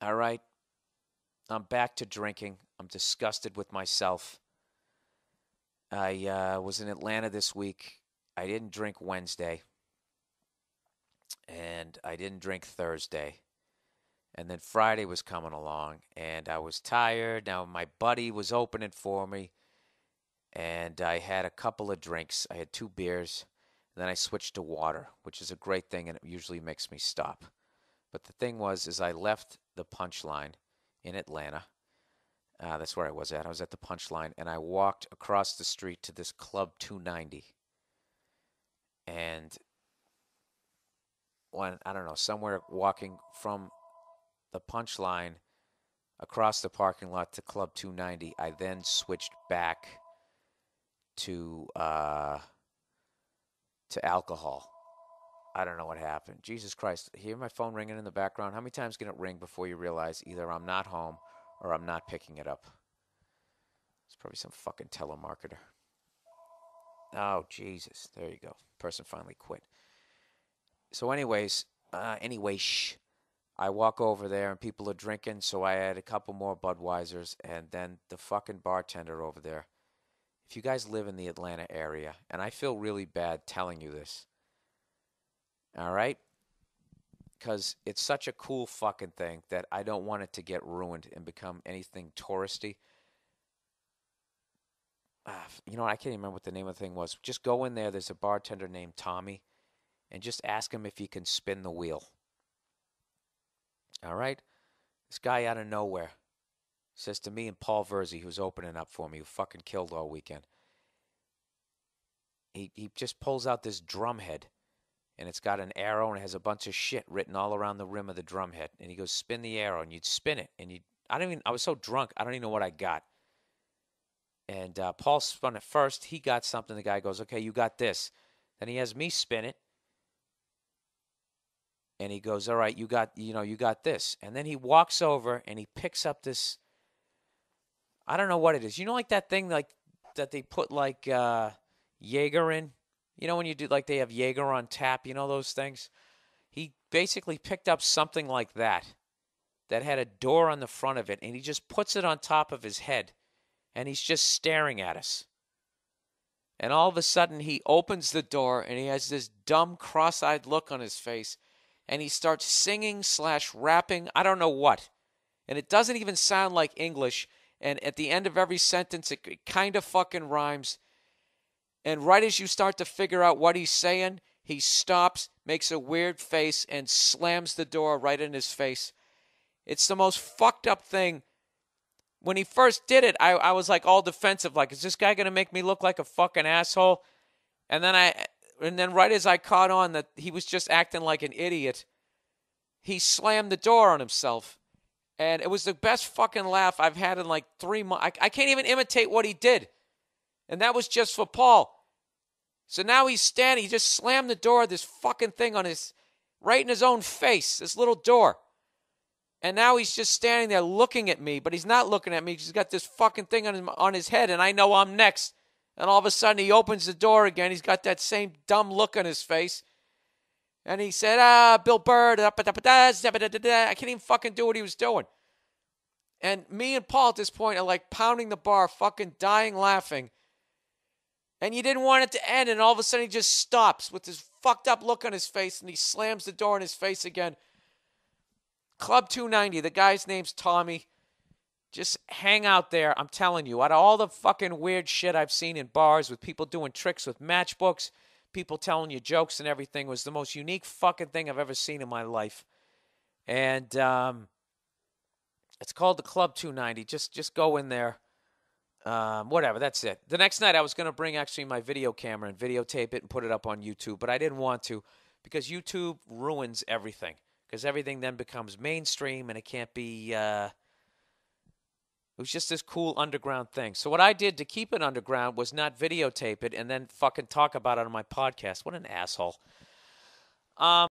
All right? I'm back to drinking. I'm disgusted with myself. I was in Atlanta this week. I didn't drink Wednesday, and I didn't drink Thursday. And then Friday was coming along, and I was tired. Now, my buddy was opening for me, and I had a couple of drinks. I had 2 beers, and then I switched to water, which is a great thing, and it usually makes me stop. But the thing was, is I left the Punchline in Atlanta. That's where I was at. I was at the Punchline, and I walked across the street to this Club 290. And when, I don't know, somewhere walking from the Punchline across the parking lot to Club 290, I then switched back to alcohol. I don't know what happened. Jesus Christ. Hear my phone ringing in the background? How many times can it ring before you realize either I'm not home or I'm not picking it up? It's probably some fucking telemarketer. Oh, Jesus. There you go. Person finally quit. So shh. I walk over there and people are drinking, so I had a couple more Budweisers, and then the fucking bartender over there. If you guys live in the Atlanta area, and I feel really bad telling you this, all right? Because it's such a cool fucking thing that I don't want it to get ruined and become anything touristy. You know what? I can't even remember what the name of the thing was. Just go in there. There's a bartender named Tommy, and just ask him if he can spin the wheel. All right? This guy out of nowhere says to me and Paul Verzi, who's opening up for me, who fucking killed all weekend. He just pulls out this drum head, and it's got an arrow, and it has a bunch of shit written all around the rim of the drum head. And he goes, spin the arrow, and you'd spin it. And I was so drunk, I don't even know what I got. And Paul spun it first. He got something. The guy goes, okay, you got this. Then he has me spin it. And he goes, all right, you got this. And then he walks over and he picks up this, I don't know what it is. You know, like that thing like that they put like Jaeger in? You know, when you do, like they have Jaeger on tap, you know those things? He basically picked up something like that had a door on the front of it, and he just puts it on top of his head, and he's just staring at us. And all of a sudden, he opens the door, and he has this dumb, cross-eyed look on his face, and he starts singing/rapping, I don't know what. And it doesn't even sound like English, and at the end of every sentence, it kind of fucking rhymes. And right as you start to figure out what he's saying, he stops, makes a weird face, and slams the door right in his face. It's the most fucked up thing. When he first did it, I was like all defensive, like, is this guy going to make me look like a fucking asshole? And then right as I caught on that he was just acting like an idiot, he slammed the door on himself. And it was the best fucking laugh I've had in like 3 months. I can't even imitate what he did. And that was just for Paul. So now he's standing. He just slammed the door, this fucking thing right in his own face, this little door. And now he's just standing there looking at me, but he's not looking at me. He's got this fucking thing on his head, and I know I'm next. And all of a sudden he opens the door again. He's got that same dumb look on his face. And he said, Bill Burr, I can't even fucking do what he was doing. And me and Paul at this point are like pounding the bar, fucking dying laughing. And you didn't want it to end, and all of a sudden he just stops with this fucked up look on his face, and he slams the door in his face again. Club 290, the guy's name's Tommy. Just hang out there, I'm telling you. Out of all the fucking weird shit I've seen in bars with people doing tricks with matchbooks, people telling you jokes and everything, was the most unique fucking thing I've ever seen in my life. And it's called the Club 290. Just go in there. Whatever, that's it. The next night I was going to bring actually my video camera and videotape it and put it up on YouTube, but I didn't want to because YouTube ruins everything. Because everything then becomes mainstream and it can't be, it was just this cool underground thing. So what I did to keep it underground was not videotape it and then fucking talk about it on my podcast. What an asshole.